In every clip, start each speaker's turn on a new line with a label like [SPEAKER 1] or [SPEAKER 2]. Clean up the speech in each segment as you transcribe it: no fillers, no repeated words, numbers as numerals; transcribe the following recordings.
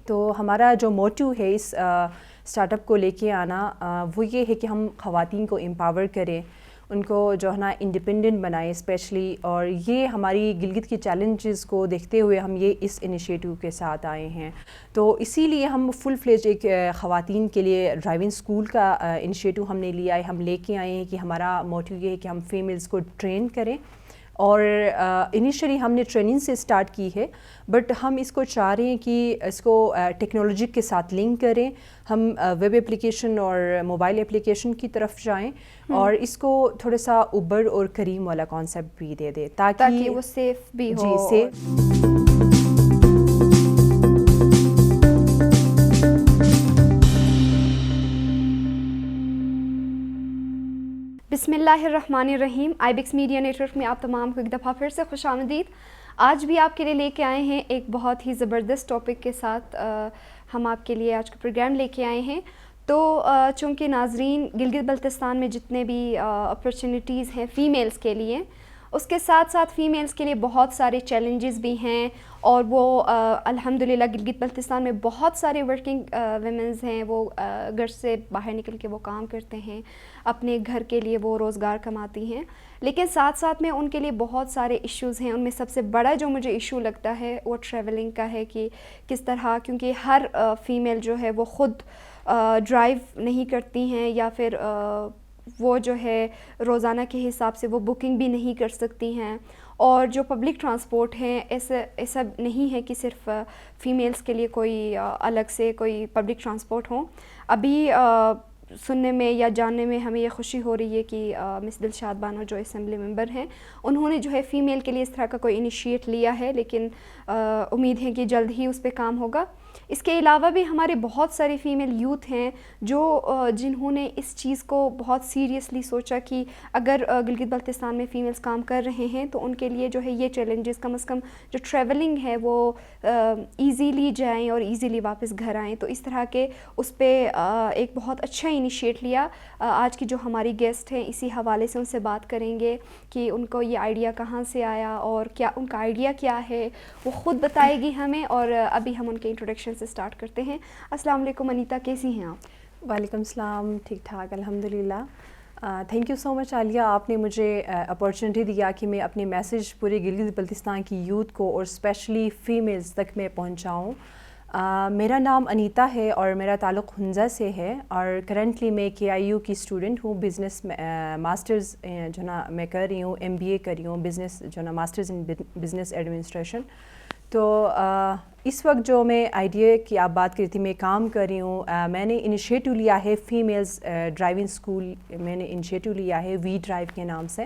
[SPEAKER 1] تو ہمارا جو موٹیو ہے اس اسٹارٹ اپ کو لے کے آنا وہ یہ ہے کہ ہم خواتین کو امپاور کریں، ان کو جو ہے نا انڈیپینڈنٹ بنائیں اسپیشلی، اور یہ ہماری گلگت کی چیلنجز کو دیکھتے ہوئے ہم یہ اس انیشیٹو کے ساتھ آئے ہیں. تو اسی لیے ہم فل فلیج ایک خواتین کے لیے ڈرائیونگ اسکول کا انیشیٹو ہم نے لیا ہے. ہم لے کے آئے ہیں کہ ہمارا موٹیو یہ ہے کہ ہم فیمیلز کو ٹرین کریں، اور انیشلی ہم نے ٹریننگ سے اسٹارٹ کی ہے، بٹ ہم اس کو چاہ رہے ہیں کہ اس کو ٹیکنالوجی کے ساتھ لنک کریں، ہم ویب اپلیکیشن اور موبائل اپلیکیشن کی طرف جائیں اور اس کو تھوڑا سا اوبر اور کریم والا کانسیپٹ بھی دے دیں
[SPEAKER 2] تاکہ وہ سیف بھی ہو.
[SPEAKER 1] جی سیف.
[SPEAKER 2] بسم اللہ الرحمن الرحیم. آئی بیکس میڈیا نیٹ ورک میں آپ تمام کو ایک دفعہ پھر سے خوش آمدید. آج بھی آپ کے لیے لے کے آئے ہیں ایک بہت ہی زبردست ٹاپک کے ساتھ. ہم آپ کے لیے آج کا پروگرام لے کے آئے ہیں. تو چونکہ ناظرین گلگت بلتستان میں جتنے بھی اپرچونیٹیز ہیں فیمیلز کے لیے، اس کے ساتھ ساتھ فیمیلز کے لیے بہت سارے چیلنجز بھی ہیں، اور وہ الحمدللہ گلگت بلتستان میں بہت سارے ورکنگ ویمنز ہیں، وہ گھر سے باہر نکل کے وہ کام کرتے ہیں، اپنے گھر کے لیے وہ روزگار کماتی ہیں، لیکن ساتھ ساتھ میں ان کے لیے بہت سارے ایشوز ہیں. ان میں سب سے بڑا جو مجھے ایشو لگتا ہے وہ ٹریولنگ کا ہے، کہ کس طرح، کیونکہ ہر فیمیل جو ہے وہ خود ڈرائیو نہیں کرتی ہیں، یا پھر وہ جو ہے روزانہ کے حساب سے وہ بکنگ بھی نہیں کر سکتی ہیں. اور جو پبلک ٹرانسپورٹ ہیں ایسا نہیں ہے کہ صرف فیمیلز کے لیے کوئی الگ سے کوئی پبلک ٹرانسپورٹ ہوں. ابھی سننے میں یا جاننے میں ہمیں یہ خوشی ہو رہی ہے کہ مس دلشاد بانو جو اسمبلی ممبر ہیں، انہوں نے جو ہے فیمیل کے لیے اس طرح کا کوئی انیشیٹ لیا ہے، لیکن امید ہے کہ جلد ہی اس پہ کام ہوگا. اس کے علاوہ بھی ہمارے بہت سارے فیمیل یوتھ ہیں جو جنہوں نے اس چیز کو بہت سیریسلی سوچا کہ اگر گلگت بلتستان میں فیمیلز کام کر رہے ہیں تو ان کے لیے جو ہے یہ چیلنجز، کم از کم جو ٹریولنگ ہے وہ ایزیلی جائیں اور ایزیلی واپس گھر آئیں. تو اس طرح کے اس پہ ایک بہت اچھا انیشیٹ لیا. آج کی جو ہماری گیسٹ ہیں اسی حوالے سے ان سے بات کریں گے کہ ان کو یہ آئیڈیا کہاں سے آیا اور کیا ان کا آئیڈیا کیا ہے، وہ خود بتائے گی ہمیں. اور ابھی ہم ان کے انٹروڈکشن سے سٹارٹ کرتے ہیں. السلام علیکم انیتا، کیسی ہیں آپ؟
[SPEAKER 1] وعلیکم السلام، ٹھیک ٹھاک الحمدللہ. تھینک یو سو مچ عالیہ، آپ نے مجھے اپارچونیٹی دیا کہ میں اپنے میسیج پورے گلگت بلتستان کی یوتھ کو اور اسپیشلی فیمیلز تک میں پہنچاؤں. میرا نام انیتا ہے اور میرا تعلق ہنزا سے ہے، اور کرنٹلی میں KIU کی اسٹوڈنٹ ہوں. بزنس ماسٹرز جو نا میں کر رہی ہوں، MBA کر رہی ہوں، بزنس جو نا ماسٹرز ان بزنس ایڈمنسٹریشن. تو اس وقت جو میں آئیڈیا کی آپ بات کری تھی، میں کام کر رہی ہوں. میں نے انیشیٹو لیا ہے فیمیلز ڈرائیونگ اسکول، میں نے انیشیٹو لیا ہے وی ڈرائیو کے نام سے.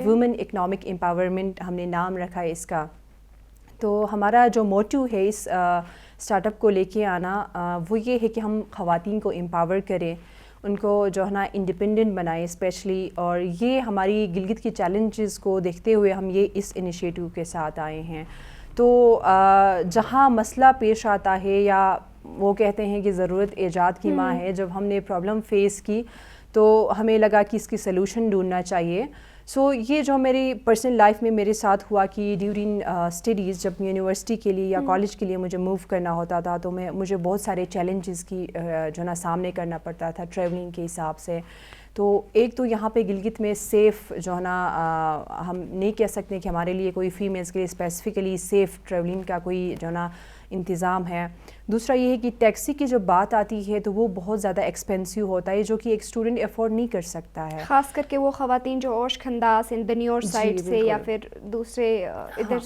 [SPEAKER 1] وومن اکنامک امپاورمنٹ ہم نے نام رکھا ہے اس کا. تو ہمارا جو موٹیو ہے اس اسٹارٹ اپ کو لے کے آنا وہ یہ ہے کہ ہم خواتین کو امپاور کریں، ان کو جو ہے نا انڈیپینڈنٹ بنائیں اسپیشلی، اور یہ ہماری گلگت کی چیلنجز کو دیکھتے ہوئے ہم یہ اس انیشیٹو کے ساتھ آئے ہیں. تو جہاں مسئلہ پیش آتا ہے، یا وہ کہتے ہیں کہ ضرورت ایجاد کی ماں ہے، جب ہم نے پرابلم فیس کی تو ہمیں لگا کہ اس کی سلوشن ڈھونڈنا چاہیے. سو یہ جو میری پرسنل لائف میں میرے ساتھ ہوا کہ ڈیورنگ اسٹڈیز جب یونیورسٹی کے لیے یا کالج کے لیے مجھے موو کرنا ہوتا تھا تو مجھے بہت سارے چیلنجز کی جو نا سامنے کرنا پڑتا تھا ٹریولنگ کے حساب سے. تو ایک تو یہاں پہ گلگت میں سیف جو ہے نا ہم نہیں کہہ سکتے کہ ہمارے لیے کوئی فیمیلز کے لیے اسپیسیفکلی سیف ٹریولنگ کا کوئی جو نا انتظام ہے. دوسرا یہ ہے کہ ٹیکسی کی جو بات آتی ہے تو وہ بہت زیادہ ایکسپینسو ہوتا ہے، جو کہ ایک اسٹوڈنٹ افورڈ نہیں کر سکتا ہے،
[SPEAKER 2] خاص کر کے وہ خواتین جو اوش کھنداس بنیور سائڈ سے یا پھر دوسرے ادھر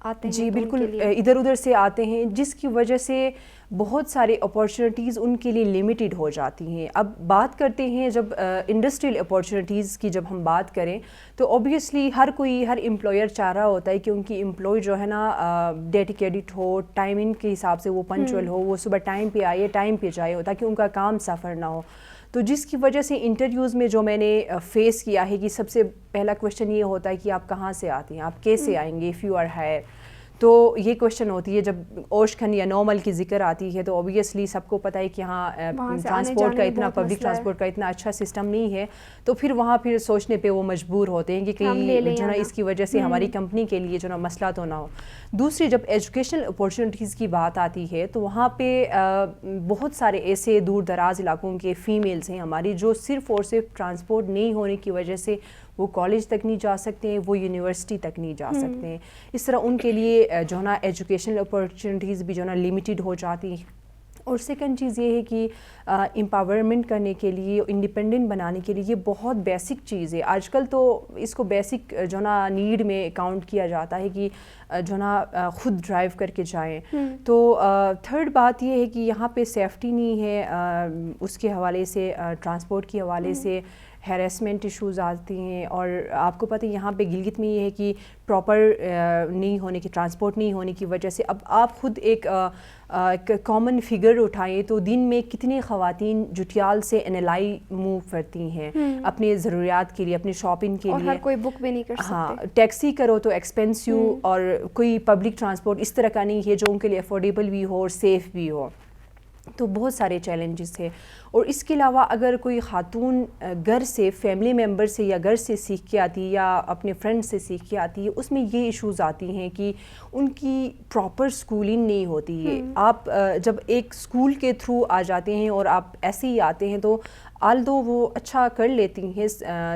[SPEAKER 2] آتے ہیں.
[SPEAKER 1] جی بالکل، ادھر ادھر سے آتے ہیں، جس کی وجہ سے بہت سارے اپارچونیٹیز ان کے لیے لمیٹڈ ہو جاتی ہیں. اب بات کرتے ہیں جب انڈسٹریل اپارچونیٹیز کی، جب ہم بات کریں تو اوبیسلی ہر امپلائر چاہ رہا ہوتا ہے کہ ان کی امپلائی جو ہے نا ڈیڈیکیٹڈ ہو، ٹائمنگ کے حساب سے وہ پنچول ہو، وہ صبح ٹائم پہ آئے، ٹائم پہ جائے، تاکہ ان کا کام سفر نہ ہو. تو جس کی وجہ سے انٹرویوز میں جو میں نے فیس کیا ہے کہ سب سے پہلا کویشچن یہ ہوتا ہے کہ آپ کہاں سے آتے ہیں، آپ کیسے آئیں گے اف یو آر ہائر. تو یہ کوشچن ہوتی ہے جب اوشکھن یا نارمل کی ذکر آتی ہے تو اوبیسلی سب کو پتہ ہے کہ ہاں ٹرانسپورٹ کا اتنا پبلک ٹرانسپورٹ کا اتنا اچھا سسٹم نہیں ہے, تو پھر وہاں پھر سوچنے پہ وہ مجبور ہوتے ہیں کہ کہیں جو نا اس کی وجہ سے ہماری کمپنی کے لیے جو نا مسئلہ تو نہ ہو. دوسری جب ایجوکیشنل اپارچونیٹیز کی بات آتی ہے تو وہاں پہ بہت سارے ایسے دور دراز علاقوں کے فیمیلز ہیں ہماری جو صرف اور صرف ٹرانسپورٹ نہیں ہونے کی وجہ سے وہ کالج تک نہیں جا سکتے ہیں, وہ یونیورسٹی تک نہیں جا سکتے ہیں. اس طرح ان کے لیے جو ہے نا ایجوکیشنل اپارچونیٹیز بھی جو ہے نا لمیٹیڈ ہو جاتی ہیں. اور سیکنڈ چیز یہ ہے کہ امپاورمنٹ کرنے کے لیے, انڈیپینڈنٹ بنانے کے لیے یہ بہت بیسک چیز ہے. آج کل تو اس کو بیسک جو نا نیڈ میں کاؤنٹ کیا جاتا ہے کہ جو نا خود ڈرائیو کر کے جائیں. تو تھرڈ بات یہ ہے کہ یہاں پہ سیفٹی نہیں ہے, اس کے حوالے سے ٹرانسپورٹ کے حوالے سے ہیراسمنٹ ایشوز آتی ہیں. اور آپ کو پتہ ہے یہاں پہ گلگت میں یہ ہے کہ پراپر نہیں ہونے کی, ٹرانسپورٹ نہیں ہونے کی وجہ سے اب آپ خود ایک کامن فگر اٹھائیں تو دن میں کتنی خواتین جٹیال سے انلائی موو کرتی ہیں اپنے ضروریات کے لیے, اپنے شاپنگ کے لیے,
[SPEAKER 2] اور ہر کوئی بک بھی نہیں کر سکتے.
[SPEAKER 1] ہاں, ٹیکسی کرو تو ایکسپینسو, اور کوئی پبلک ٹرانسپورٹ اس طرح کا نہیں ہے جو ان کے لیے افورڈیبل بھی ہو اور سیف بھی ہو. تو بہت سارے چیلنجز ہیں. اور اس کے علاوہ اگر کوئی خاتون گھر سے, فیملی ممبر سے یا گھر سے سیکھ کے آتی ہے یا اپنے فرینڈ سے سیکھ کے آتی ہے, اس میں یہ ایشوز آتی ہیں کہ ان کی پراپر سکولنگ نہیں ہوتی ہے. آپ جب ایک سکول کے تھرو آ جاتے ہیں اور آپ ایسے ہی آتے ہیں تو آلدو وہ اچھا کر لیتی ہیں,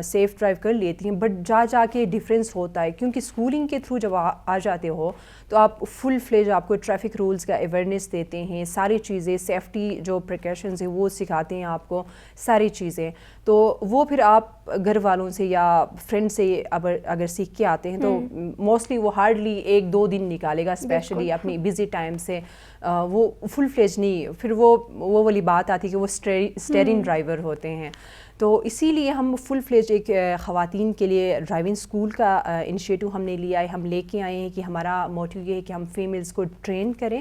[SPEAKER 1] سیف ڈرائیو کر لیتی ہیں, بٹ جا کے ڈفرینس ہوتا ہے کیونکہ سکولنگ کے تھرو جب آ جاتے ہو تو آپ فل فلیج آپ کو ٹریفک رولز کا اویئرنیس دیتے ہیں, ساری چیزیں, سیفٹی جو پریکاشنز ہیں وہ سکھاتے ہیں آپ کو ساری چیزیں. تو وہ پھر آپ گھر والوں سے یا فرینڈ سے اگر سیکھ کے آتے ہیں تو موسٹلی وہ ہارڈلی 1-2 دن نکالے گا, اسپیشلی اپنی بزی ٹائم سے. وہ فل فلیج نہیں, پھر وہ والی بات آتی ہے کہ وہ اسٹیئرنگ ڈرائیور ہوتے ہیں. تو اسی لیے ہم فل فلیج ایک خواتین کے لیے ڈرائیونگ اسکول کا انیشیٹو ہم نے لیا ہے. ہم لے کے آئے ہیں کہ ہمارا موٹیو یہ ہے کہ ہم فیمیلز کو ٹرین کریں.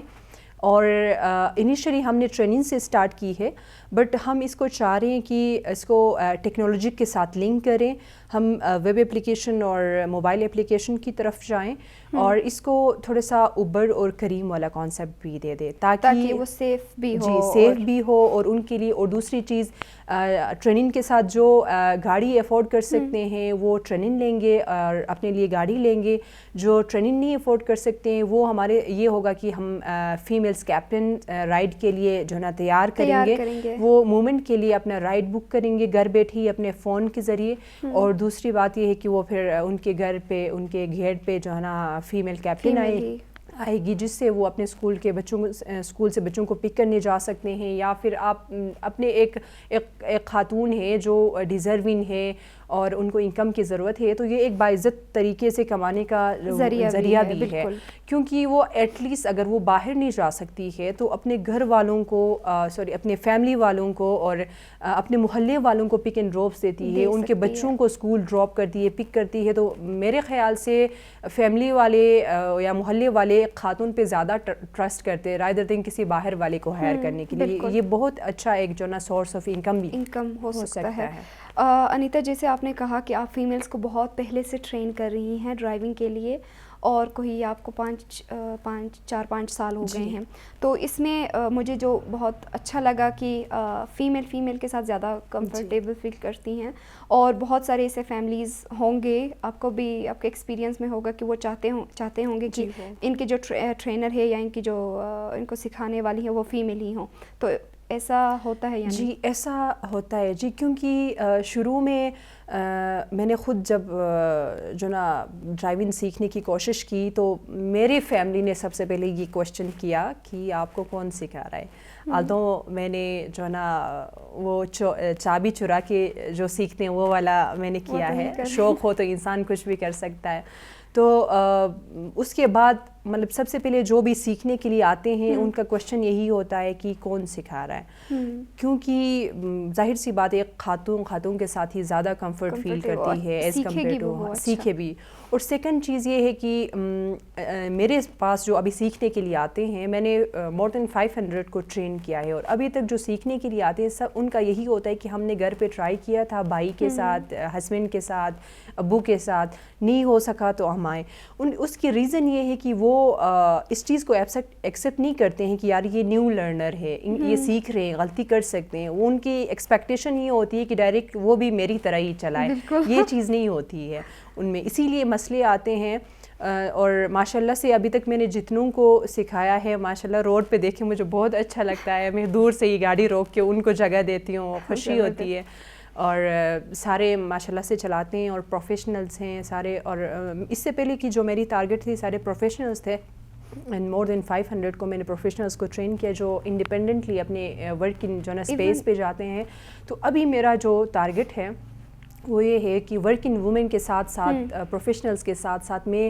[SPEAKER 1] اور انیشلی ہم نے ٹریننگ سے اسٹارٹ کی ہے, بٹ ہم اس کو چاہ رہے ہیں کہ اس کو ٹیکنالوجی کے ساتھ لنک کریں, ہم ویب اپلیکیشن اور موبائل اپلیکیشن کی طرف جائیں اور اس کو تھوڑا سا اوبر اور کریم والا کانسیپٹ بھی دے دیں تاکہ
[SPEAKER 2] وہ سیف بھی ہو.
[SPEAKER 1] جی, سیف بھی ہو اور ان کے لیے. اور دوسری چیز, ٹریننگ کے ساتھ جو گاڑی افورڈ کر سکتے ہیں وہ ٹریننگ لیں گے اور اپنے لیے گاڑی لیں گے. جو ٹریننگ نہیں افورڈ کر سکتے ہیں وہ ہمارے یہ ہوگا کہ ہم فیمیلز کیپٹن رائڈ کے لیے جو ہے نا تیار کریں گے. وہ مومنٹ کے لیے اپنا رائڈ بک کریں گے گھر بیٹھے ہی اپنے فون کے ذریعے. اور دوسری بات یہ ہے کہ وہ پھر ان کے گھر پہ, ان کے گیٹ پہ جو ہے نا فیمیل کیپٹن آئے گی, جس سے وہ اپنے اسکول سے بچوں کو پک کرنے جا سکتے ہیں. یا پھر آپ اپنے ایک خاتون ہے جو ڈیزرونگ ہے اور ان کو انکم کی ضرورت ہے, تو یہ ایک باعزت طریقے سے کمانے کا ذریعہ بھی ہے. کیونکہ وہ ایٹ لیسٹ اگر وہ باہر نہیں جا سکتی ہے تو اپنے گھر والوں کو اپنے فیملی والوں کو اور اپنے محلے والوں کو پک اینڈ ڈراپس دیتی ہے, ان کے بچوں کو اسکول ڈراپ کرتی ہے, پک کرتی ہے. تو میرے خیال سے فیملی والے یا محلے والے خاتون پہ زیادہ ٹرسٹ کرتے رادر دین کسی باہر والے کو ہائر کرنے کے لیے. یہ بہت اچھا ایک جو نا سورس آف انکم
[SPEAKER 2] ہو سکتا ہے. انیتا, جیسے آپ نے کہا کہ آپ فیمیلز کو بہت پہلے سے ٹرین کر رہی ہیں ڈرائیونگ کے لیے, اور کوئی آپ کو 4-5 سال ہو گئے ہیں, تو اس میں مجھے جو بہت اچھا لگا کہ فیمیل کے ساتھ زیادہ کمفرٹیبل فیل کرتی ہیں. اور بہت سارے ایسے فیملیز ہوں گے, آپ کو بھی آپ کے ایکسپیرینس میں ہوگا کہ وہ چاہتے ہوں گے کہ ان کے جو ٹرینر ہے یا ان کی جو ان کو سکھانے والی ہے وہ فیمیل ہی ہوں. تو ایسا ہوتا ہے؟
[SPEAKER 1] جی, ایسا ہوتا ہے جی, کیونکہ شروع میں میں نے خود جب جو نا ڈرائیونگ سیکھنے کی کوشش کی تو میری فیملی نے سب سے پہلے یہ کوشچن کیا کہ آپ کو کون سکھا رہا ہے. آدھو میں نے جو نا وہ چابی چرا کے جو سیکھتے ہیں وہ والا میں نے کیا ہے. شوق ہو تو انسان کچھ بھی کر سکتا ہے. تو اس کے بعد مطلب سب سے پہلے جو بھی سیکھنے کے لیے آتے ہیں ان کا کوشچن یہی ہوتا ہے کہ کون سکھا رہا ہے, کیونکہ ظاہر سی بات ہے خاتون کے ساتھ ہی زیادہ کمفرٹ فیل کرتی ہے ایز کمپیئر ٹو سیکھے بھی. اور سیکنڈ چیز یہ ہے کہ میرے پاس جو ابھی سیکھنے کے لیے آتے ہیں, میں نے مور دین 500 کو ٹرین کیا ہے, اور ابھی تک جو سیکھنے کے لیے آتے ہیں سب ان کا یہی ہوتا ہے کہ ہم نے گھر پہ ٹرائی کیا تھا, بھائی کے ساتھ, ہسبینڈ کے ساتھ, ابو کے ساتھ, نہیں ہو سکا تو ہم آئے. اس کی ریزن یہ ہے کہ وہ وہ اس چیز کو ایکسیپٹ نہیں کرتے ہیں کہ یار یہ نیو لرنر ہے, یہ سیکھ رہے ہیں, غلطی کر سکتے ہیں. وہ ان کی ایکسپیکٹیشن یہ ہوتی ہے کہ ڈائریکٹ وہ بھی میری طرح ہی چلائے, یہ چیز نہیں ہوتی ہے ان میں, اسی لیے مسئلے آتے ہیں. اور ماشاءاللہ سے ابھی تک میں نے جتنوں کو سکھایا ہے ماشاءاللہ روڈ پہ دیکھے مجھے بہت اچھا لگتا ہے, میں دور سے ہی گاڑی روک کے ان کو جگہ دیتی ہوں, خوشی ہوتی ہے. اور سارے ماشاءاللہ سے چلاتے ہیں اور پروفیشنلز ہیں سارے. اور اس سے پہلے کی جو میری ٹارگٹ تھی سارے پروفیشنلز تھے, اینڈ مور دین 500 کو میں نے پروفیشنلز کو ٹرین کیا جو انڈیپینڈنٹلی اپنے ورکنگ جو ہے نا اسپیس پہ جاتے ہیں. تو ابھی میرا جو ٹارگٹ ہے وہ یہ ہے کہ ورکنگ وومن کے ساتھ ساتھ پروفیشنلز کے ساتھ ساتھ میں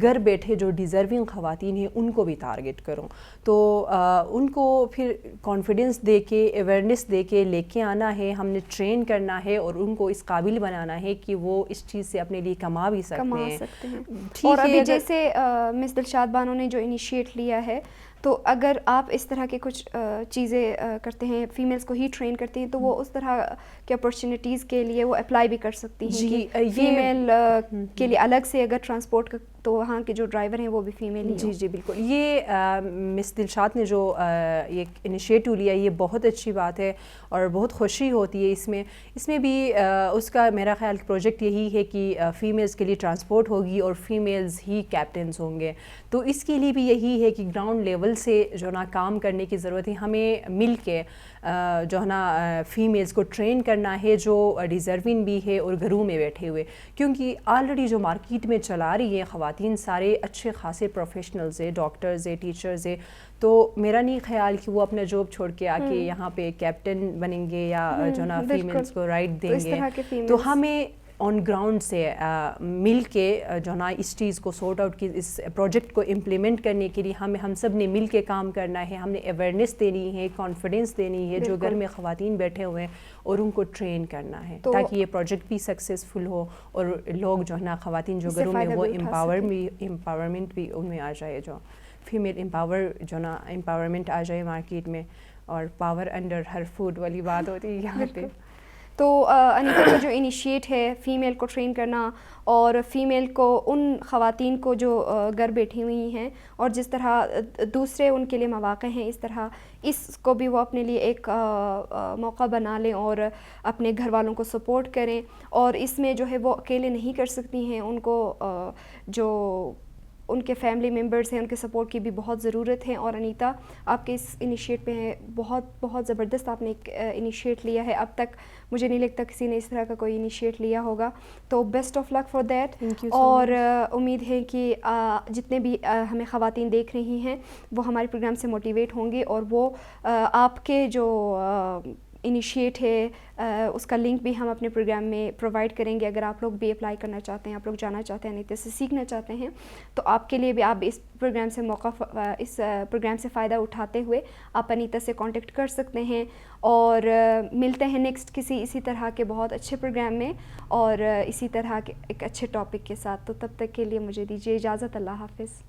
[SPEAKER 1] گھر بیٹھے جو ڈیزرونگ خواتین ہیں ان کو بھی ٹارگٹ کروں. تو ان کو پھر کانفیڈنس دے کے, اویئرنیس دے کے لے کے آنا ہے, ہم نے ٹرین کرنا ہے اور ان کو اس قابل بنانا ہے کہ وہ اس چیز سے اپنے لیے کما بھی سکتے ہیں.
[SPEAKER 2] اور ابھی جیسے مس دلشاد بانو نے جو انیشیٹ لیا ہے, تو اگر آپ اس طرح کے کچھ چیزیں کرتے ہیں, فیمیلز کو ہی ٹرین کرتے ہیں, تو وہ اس طرح کے اپرچونیٹیز کے لیے وہ اپلائی بھی کر سکتی ہیں. جی, فیمیل کے لیے الگ سے اگر ٹرانسپورٹ کا, تو وہاں کے جو ڈرائیور ہیں وہ بھی فیمیل ہی.
[SPEAKER 1] جی بالکل. یہ مس دلشاد نے جو یہ انیشیٹو لیا یہ بہت اچھی بات ہے اور بہت خوشی ہوتی ہے اس میں بھی اس کا میرا خیال پروجیکٹ یہی ہے کہ فیمیلز کے لیے ٹرانسپورٹ ہوگی اور فیمیلز ہی کیپٹنز ہوں گے. تو اس کے لیے بھی یہی ہے کہ گراؤنڈ لیول سے جو نا کام کرنے کی ضرورت ہے, ہمیں مل کے جو ہے نا فیمیلز کو ٹرین کرنا ہے جو ڈیزرونگ بھی ہے اور گھروں میں بیٹھے ہوئے, کیونکہ آلریڈی جو مارکیٹ میں چلا رہی ہیں خواتین سارے اچھے خاصے پروفیشنلز ہیں, ڈاکٹرز ہیں, ٹیچرز ہیں. تو میرا نہیں خیال کہ وہ اپنا جاب چھوڑ کے آ کے یہاں پہ کیپٹن بنیں گے یا جو نا فیمیلز کو رائٹ دیں گے. تو ہمیں آن گراؤنڈ سے مل کے جو نا اس چیز کو سورٹ آؤٹ کی, اس پروجیکٹ کو امپلیمنٹ کرنے کے لیے ہم سب نے مل کے کام کرنا ہے. ہم نے اویئرنیس دینی ہے, کانفیڈنس دینی ہے جو گھر میں خواتین بیٹھے ہوئے ہیں, اور ان کو ٹرین کرنا ہے تاکہ یہ پروجیکٹ بھی سکسیزفل ہو اور لوگ جو ہے نا خواتین جو گھروں میں وہ امپاورمنٹ بھی ان میں آ جائے, جو فیمیل امپاورمنٹ آ جائے مارکیٹ میں, اور پاور انڈر ہر فوڈ والی بات ہوتی ہے یہاں پہ.
[SPEAKER 2] تو انیتا کا جو انیشیٹ ہے فیمیل کو ٹرین کرنا اور فیمیل کو ان خواتین کو جو گھر بیٹھی ہوئی ہیں اور جس طرح دوسرے ان کے لیے مواقع ہیں, اس طرح اس کو بھی وہ اپنے لیے ایک موقع بنا لیں اور اپنے گھر والوں کو سپورٹ کریں. اور اس میں جو ہے وہ اکیلے نہیں کر سکتی ہیں, ان کو جو ان کے فیملی ممبرس ہیں ان کے سپورٹ کی بھی بہت ضرورت ہے. اور انیتا آپ کے اس انیشیٹ پہ بہت زبردست آپ نے ایک انیشیٹ لیا ہے. اب تک مجھے نہیں لگتا کسی نے اس طرح کا کوئی انیشیٹ لیا ہوگا, تو best of luck for that. اور امید ہے کہ جتنے بھی ہمیں خواتین دیکھ رہی ہیں وہ ہمارے پروگرام سے موٹیویٹ ہوں گے, اور وہ آپ کے جو انیشیٹ ہے اس کا لنک بھی ہم اپنے پروگرام میں پرووائڈ کریں گے. اگر آپ لوگ بھی اپلائی کرنا چاہتے ہیں, آپ لوگ جانا چاہتے ہیں, انیتا سے سیکھنا چاہتے ہیں, تو آپ کے لیے بھی آپ اس پروگرام سے فائدہ اٹھاتے ہوئے آپ انیتا سے کانٹیکٹ کر سکتے ہیں. اور ملتے ہیں نیکسٹ کسی اسی طرح کے بہت اچھے پروگرام میں اور اسی طرح کے ایک اچھے ٹاپک کے ساتھ. تو تب تک کے لیے مجھے دیجیے اجازت. اللہ حافظ.